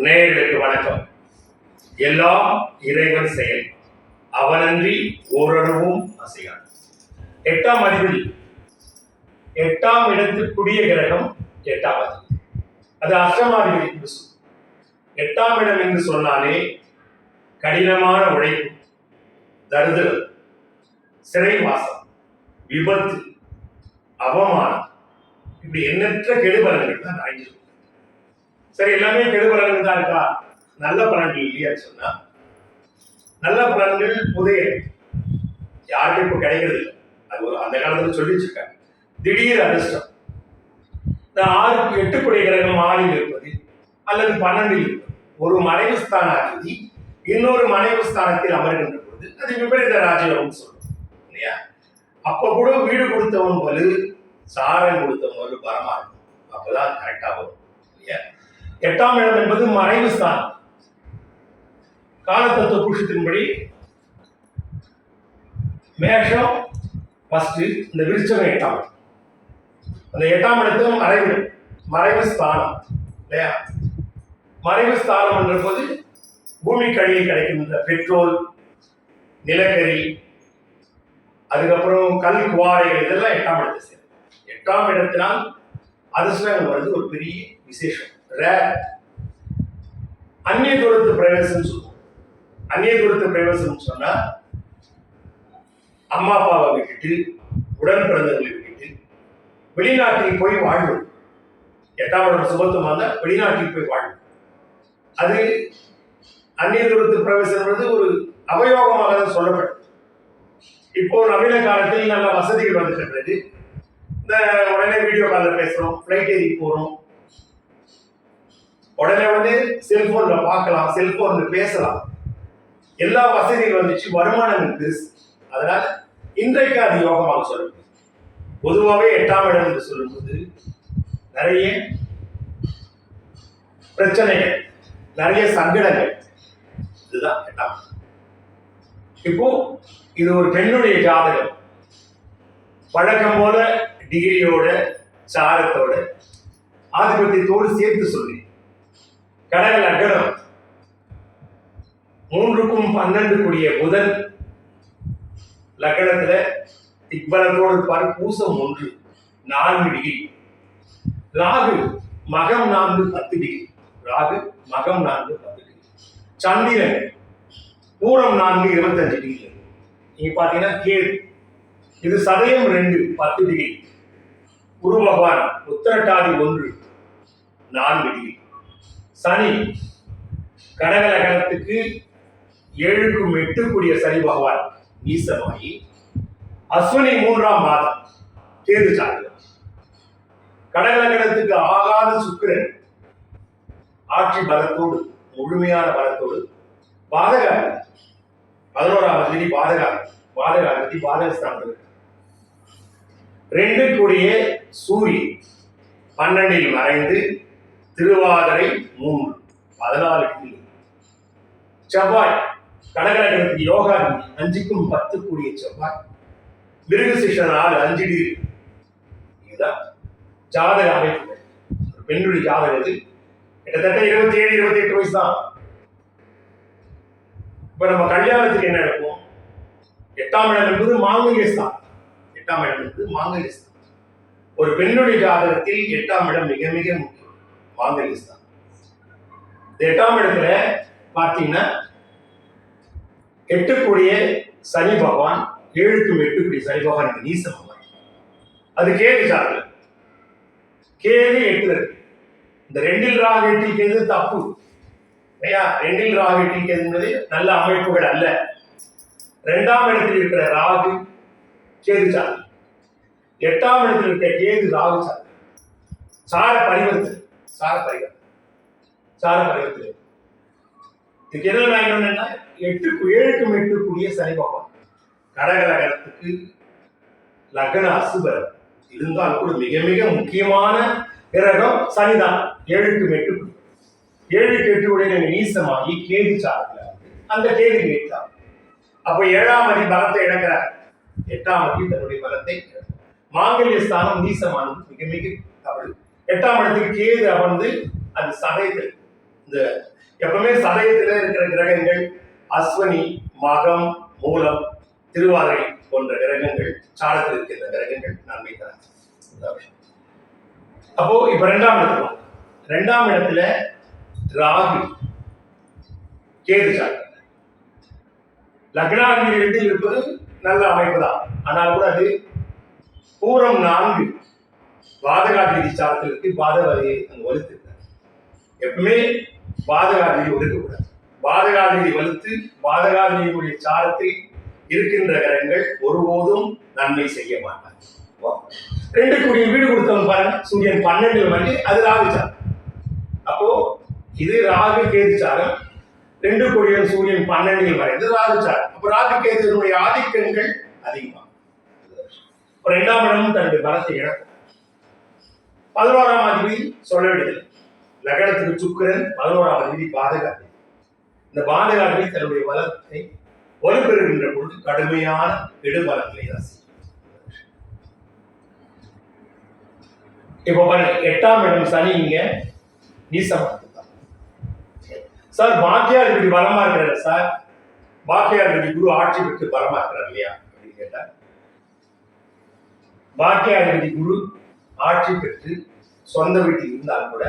நேயர்களுக்கு வணக்கம். எல்லாம் இறைவன் செயல், அவனன்றி ஓரளவும் அசையான். 8ஆம் அதிபதி 8ஆம் இடத்துக்குரிய கிரகம் 8ஆம் அதிபதி, அது அஷ்டமாதிபதி. 8ஆம் இடம் என்று சொன்னாலே கடினமான உழைப்பு, தருதல், சிறைவாசம், விபத்து, அவமானம், இப்படி எண்ணற்ற கெடுபலன்கள் தான் அடைஞ்சிருக்கும். சரி, எல்லாமே கெடுபலன்கள் தான் இருக்கா, நல்ல பலன்கள் இல்லையா சொன்னா, நல்ல பலன்கள் புதைய யாருக்கும் இப்ப கிடைக்கிறது இல்லை. அது அந்த காலத்துல சொல்லி வச்சிருக்காங்க. திடீர் அதிர்ஷ்டம், இந்த 6க்கு 8 கிரகம் 6ல் இருப்பது அல்லது 12ல் இருப்பது, ஒரு மறைவு ஸ்தானாதிபதி இன்னொரு மறைவு ஸ்தானத்தில் அமர்கின்ற பொழுது அது விபரீத ராஜயோகம் சொல்லும் இல்லையா? அப்ப கூட வீடு கொடுத்தவன் வலு, சாரம் கொடுத்தவன் வலு பரமா இருக்கும். அப்பதான் கரெக்டா வரும் இல்லையா? 8ஆம் இடம் என்பது மறைவு ஸ்தானம். காலத்தத்துவ புருஷத்தின்படி மேஷம் ஃபர்ஸ்ட், இந்த விருச்சகம் 8ஆம் இடம். அந்த 8ஆம் இடத்தும் மறைவு ஸ்தானம் இல்லையா? மறைவு ஸ்தானம் என்ற போது பூமிக்கு அடியில் கிடைக்கின்ற பெட்ரோல், நிலக்கரி, அதுக்கப்புறம் கல் குவாரைகள், இதெல்லாம் 8ஆம் இடத்தை சேரும். 8ஆம் இடத்தினால் அதிர்ஷ்டங்கள் வருது ஒரு பெரிய விசேஷம். அந்நிய தூரத்து பிரவேசம் சொல்லுவோம். அந்நிய தூரத்து பிரவேசம் சொன்னா அம்மா அப்பாவை விட்டுட்டு, உடன் பிறந்தவர்களை விட்டுட்டு வெளிநாட்டில் போய் வாழ்வோம். 8ஆம் இடம் சுபத்துவமாக வெளிநாட்டில் போய் வாழ்வோம். அது அந்நிய தூரத்து பிரவேசம் ஒரு அவயோகமாக தான் சொல்லப்படும். இப்போ நவீன காலத்தில் நல்ல வசதிகள் வந்துட்டு, இந்த உடனே வீடியோ காலில் பேசுறோம், ஃபிளைட் ஏறி போறோம், உடனே செல்போன்ல பார்க்கலாம், செல்போன்ல பேசலாம், எல்லா வசதிகள் வந்துச்சு, வருமானங்கள் பெருசு. அதனால இன்றைக்கு அது யோகமாக சொல்லப்படுது. பொதுவாகவே 8ஆம் இடம் என்று சொல்லும்போது நிறைய பிரச்சனைகள், நிறைய சங்கடங்கள், இதுதான் 8ஆம் இடம். இப்போ இது ஒரு பெண்ணுடைய ஜாதகம். வழக்கம் போல டிகிரியோட சாரத்தோட ஆதிபத்தியத்தோடு சேர்த்து சொல்லி, கடக லக்னம் 3க்கும் 12 கூடிய புதன் லக்னத்துல திக்பலத்தோடு இருப்பார். பூசம் 1 4 டிகிரி, ராகு மகம் 4 10 டிகிரி, ராகு மகம் 4 10 டிகிரி, சந்திரன் பூரம் 4 25 டிகிரி. நீங்க பாத்தீங்கன்னா கேது இது சதயம் 2 10 டிகிரி, குரு பகவான் உத்திரட்டாதி 1 4 டிகிரி, சனி கடக லக்னத்துக்கு 7க்கும் 8 கூடிய சனி பகவான் நீசமாகி அஸ்வினி 3ஆம் மாதம் கேது சாதகம். கடக லக்னத்துக்கு ஆகாத சுக்கிரன் ஆட்சி பலத்தோடு, முழுமையான பலத்தோடு பாதக 11ஆம் தேதி பாதகஸ்தானத்தில் 2 கூடிய சூரியன் 12ல் மறைந்து திருவாதிரை 3 14 டிகிரி, செவ்வாய் கடக லக்னத்துக்கு யோகா 5க்கும் 10 கூடிய செவ்வாய், மிருகசீஷ 4 5 டிகிரி. இதுதான் ஜாதக அமைப்பு. பெண்ணுடைய ஜாதகத்தில் கிட்டத்தட்ட 27 28 வயசு தான். இப்ப நம்ம கல்யாணத்துக்கு என்ன நடக்கும்? 8ஆம் இடம் என்பது மாங்கல்யஸ்தான். 8ஆம் இடம் என்பது மாங்கல்யஸ்தான். ஒரு பெண்ணுடைய ஜாதகத்தில் 8ஆம் இடம் மிக மிக முக்கியம், மாங்கல்யஸ்தான். 8ஆம் இடத்துல பார்த்தீங்கன்னா 8 கூடிய சனி பகவான், 7க்கும் 8 கூடிய சனி பகவான் நீசம். அது கேது ஜாதகம். கேது 8ல் இருக்கு. இந்த 2ல் ராகு 8ல் கேது தப்பு இல்லையா? 2ல் ராகு 8ல் கேது என்பது நல்ல அமைப்புகள் அல்ல. 2ஆம் இடத்தில் இருக்கிற ராகு கேது ஜாதகம், 8ஆம் இடத்தில் இருக்கிற கேது ராகு ஜாதகம். சார பரிவர்த்தனை இதுக்கு என்னன்னா 7க்கும் 8 கூடிய சனி பகவான் கடக லக்னத்துக்கு லக்ன அசுபர் இருந்தால் கூட மிக மிக முக்கியமான கிரகம் சனிதான். 7க்கும் 8 7க்கு 8 உடைய நீசமாகி கேது சாரத்துல அந்த கேது கேட்டார். அப்ப 7ஆம் அதி பலத்தை இழக்கிறார், 8ஆம் அதி தன்னுடைய பலத்தை. மாங்கல்ய ஸ்தானம் நீசமானது மிக மிக தவறு. 8ஆம் இடத்துக்கு கேது அமர்ந்து அது சதயத்தில் இந்த எப்பவுமே சதயத்தில் இருக்கிற கிரகங்கள் அஸ்வனி, மகம், மூலம், திருவாதிரை போன்ற கிரகங்கள், சாரத்தில் இருக்கின்ற கிரகங்கள் நன்மை தராங்க. அப்போ இப்ப ரெண்டாம் இடத்துல ராகு, கேது சாரம். லக்னாதிபதி 2 இருப்பது நல்ல அமைப்பு தான். ஆனால் கூட அது பூரம் 4 பாதகாதிபதி சாரத்தில் இருக்கு. பாதகாதிபதி அங்கு வலுத்து எப்பவுமே பாதகாதிபதி ஒதுக்கக்கூடாது. பாதகாதிபதி வலுத்து பாதகாதிபதியுடைய சாரத்தில் இருக்கின்ற கிரகங்கள் ஒருபோதும் நன்மை செய்ய மாட்டாங்க. 2 கூடிய வீடு கொடுத்தவங்க பாருங்க, சூரியன் 12 வந்து அது ராகு சாரம். அப்போ இது ராகு கேது சாரம். 2 கோடியில் சூரியன் 12 வரைந்து ராகு சாரம். அப்போ ராகு கேதுனுடைய ஆதிக்கங்கள் அதிகமாக. 2ஆம் இடமும் தன்னுடைய பலத்தை இழக்கும். 11ஆம் அதிபதி சொல்ல வேண்டியது. லக்னத்துக்கு சுக்கிரன், 11ஆம் அதிபதி பாதகாதிபதி. இந்த பாதகாதிபதி தன்னுடைய பலத்தை வலுப்பெறுகின்ற பொழுது கடுமையான கெடுபலங்களை தான் செய்யும். இப்போ பாருங்க, 8ஆம் இடம் சனி இங்க நீசமா சார். பாக்கியாதிபதி பலமா இருக்கிறார் சார். பாக்கியாதிபதி குரு ஆட்சி பெற்று பலமா இருக்கிறார் இல்லையா அப்படின்னு கேட்டா, பாக்கியாதிபதி குரு ஆட்சி பெற்று சொந்த வீட்டில் இருந்தால் கூட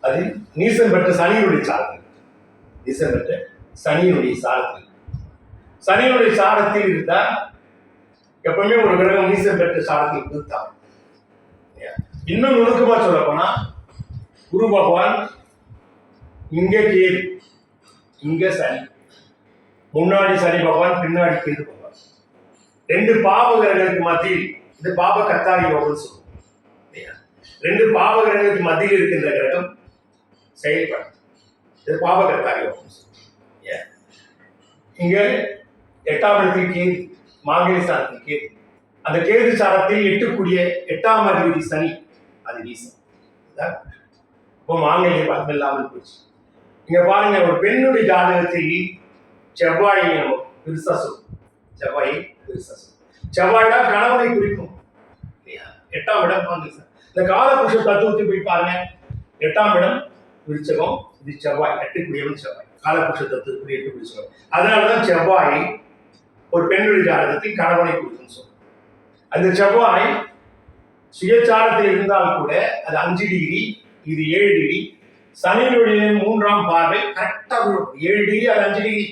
அது நீசம் பெற்ற சனியினுடைய சாரத்தில், நீசம் பெற்ற சனியினுடைய சாரத்தில், சனியினுடைய சாரத்தில் இருந்தா எப்பவுமே ஒரு கிரகம் நீசம் பெற்ற சாரத்தில் இருந்தாங்க. இன்னும் நுணுக்கமா சொல்ல போனா, குரு பகவான் இங்க கேது, இங்க சனி, முன்னாடி சனி பகவான், பின்னாடி கேது பகவான். 2 பாவ கிரகங்களுக்கு மத்தியில், இந்த பாவ கத்தாரி யோகம் சொல்லுவோம். 2 பாவ கிரகங்களுக்கு மத்தியில் இருக்கின்ற கிரகம் செயல்படும். இது பாவ கத்தாரி யோகம் சொல்லுவோம். இங்க 8ஆம் இடத்தில் கேது, மாங்கலி சாரத்தில் கேது. அந்த கேது சாரத்தில் 8ஆம் அதிபதி சனி, அது வீசம். இப்போ மாங்கல்யம் பலம் இல்லாமல் போச்சு. இங்க பாருங்க, ஒரு பெண்ணுடைய ஜாதகத்தில் செவ்வாய் பெருசா சொல்லும். செவ்வாய் தான் கணவனை குறிக்கும். 8ஆம் இடம் மாங்கல்யம். இந்த காலபுருஷ தத்துவத்தை போய் பாருங்க. 8ஆம் இடம் விருச்சகம், இது செவ்வாய், 8 செவ்வாய். காலபுருஷ தத்துவத்துக்கு 8 விருச்சகம். அதனாலதான் செவ்வாய் ஒரு பெண்ணுடைய ஜாதகத்தில் கணவனை குறிக்கும் சொல்லும். அந்த செவ்வாய் சுயச்சாரத்தில் இருந்தால் கூட அது 5 டிகிரி, இது 7 டிகிரி. சனியுடைய 3ஆம் பார்வை கரெக்டா 7 டிகிரி, அது 5 டிகிரி.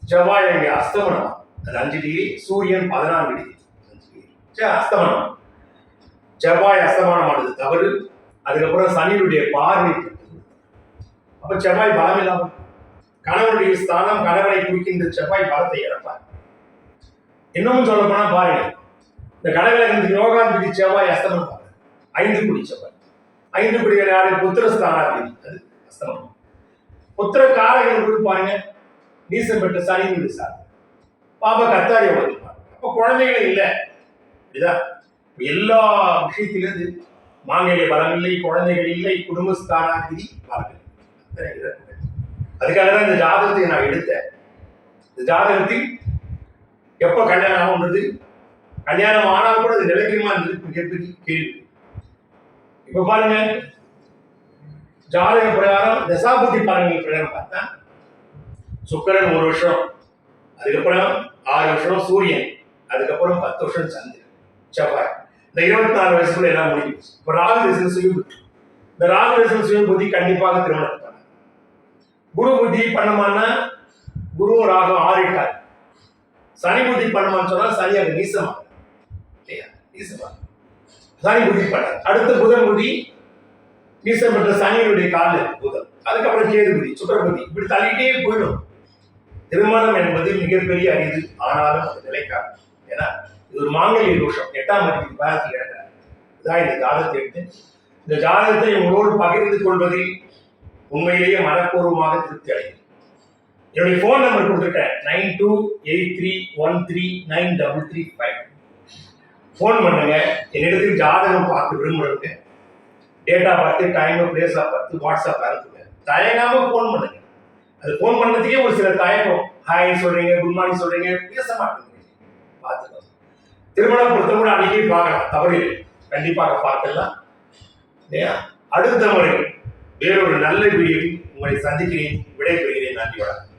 செவ்வாய் அஸ்தமனம், அது 5 டிகிரி. சூரியன் 14 டிகிரி, 5 டிகிரி அஸ்தமனம். செவ்வாய் அஸ்தமானமானது தவறு. அதுக்கப்புறம் சனியுடைய பார்வை. அப்ப செவ்வாய் பலம் இல்லாமல், கணவனுடைய ஸ்தானம் கணவனை குறிக்கின்ற செவ்வாய் பலத்தை இழப்பார். இன்னமும் சொல்ல போனா பாருங்க, இந்த கடகலகத்துக்கு யோகாதிபதி செவ்வாய் அஸ்தமனம் 5 கோடி செவ்வாய். 5 கோடிகள் யாரு? புத்திரஸ்தானாதிபதி, அது அஸ்தமனம். புத்திர காரகன் பாருங்க, நீசம் பெற்ற சனி சார், பாபா கத்தாரி வந்திருப்பாங்க. அப்ப குழந்தைகளே இல்லை. இதுதான் எல்லா விஷயத்திலிருந்து மாங்கல்ய பலம் இல்லை, குழந்தைகள் இல்லை, குடும்பஸ்தானாதிபதி பலம் இல்லை. அதுக்காக தான் இந்த ஜாதகத்தை நான் எடுத்தேன். இந்த ஜாதகத்தில் எப்ப கல்யாணம் ஆகுன்றது, கல்யாணம் ஆனால் கூட அது நிலைக்குமா மிகப்பெரிய கேள்வி. இப்ப பாருங்க, ஜாதக பிரகாரம் தசாபுத்தி பாருங்க பிரகாரம் பார்த்தா சுக்கிரன் 1 வருஷம், அதுக்கப்புறம் 6 வருஷம் சூரியன், அதுக்கப்புறம் 10 வருஷம் சந்திரன், செவ்வாய். இந்த 24 வயசுக்குள்ள எல்லாம் முடிஞ்சிச்சு. இப்ப ராகு தசை சுய புத்தி. இந்த ராகு தசை சுய புத்தி கண்டிப்பாக திருமணம் பண்ண. குரு புத்தி பண்ணமானா குருவும் ராகும் ஆறிட்டார். சனி புத்தி பண்ணமான்னு சொன்னா சனி அது நீசமா இல்லையா? நீசமா சனி புத்தி பண்ண. அடுத்து புதன் புத்தி, நீசம் பெற்ற சனியினுடைய காலில் புதன். அதுக்கப்புறம் கேது புத்தி, சுக்கிர புத்தி, இப்படி தள்ளிட்டே போயிடும். திருமணம் என்பது மிகப்பெரிய அரிது, ஆனாலும் அது நிலைக்காது. ஏன்னா இது ஒரு மாங்கல்ய தோஷம். 8ஆம் அதிபதி பாதத்தில் இழக்கிறார். இதான் இந்த ஜாதகத்தை எடுத்து இந்த ஜாதகத்தை உங்களோடு பகிர்ந்து கொள்வதில் உண்மையிலேயே மனப்பூர்வமாக திருப்தி அடைகிறது. என்னுடைய போன் நம்பர் கொடுத்துருக்கேன், 9283139335. போன் பண்ணுங்க. என்னிடத்தில் ஜாதகம் பார்த்து விரும்புறவங்க டேட்டா பார்த்து, டைம், பிளேஸ் பார்த்து வாட்ஸ்அப் அனுப்புங்க. தயங்காம போன் பண்ணுங்க. அது போன் பண்ணதுக்கே ஒரு சில தயக்கம். ஹாய் சொல்றீங்க, குட் மார்னிங் சொல்றீங்க, பேச மாட்டேங்க. பார்த்துக்கோங்க. திருமணம் பொறுத்த கூட அன்னைக்கே பார்க்கலாம், தவறு இல்லை. கண்டிப்பாக பார்க்கலாம் இல்லையா? அடுத்த முறை வேறொரு நல்ல வீடியோவில் உங்களை சந்திக்கிறேன். விடைபெறுகிறேன். நன்றி. வணக்கம்.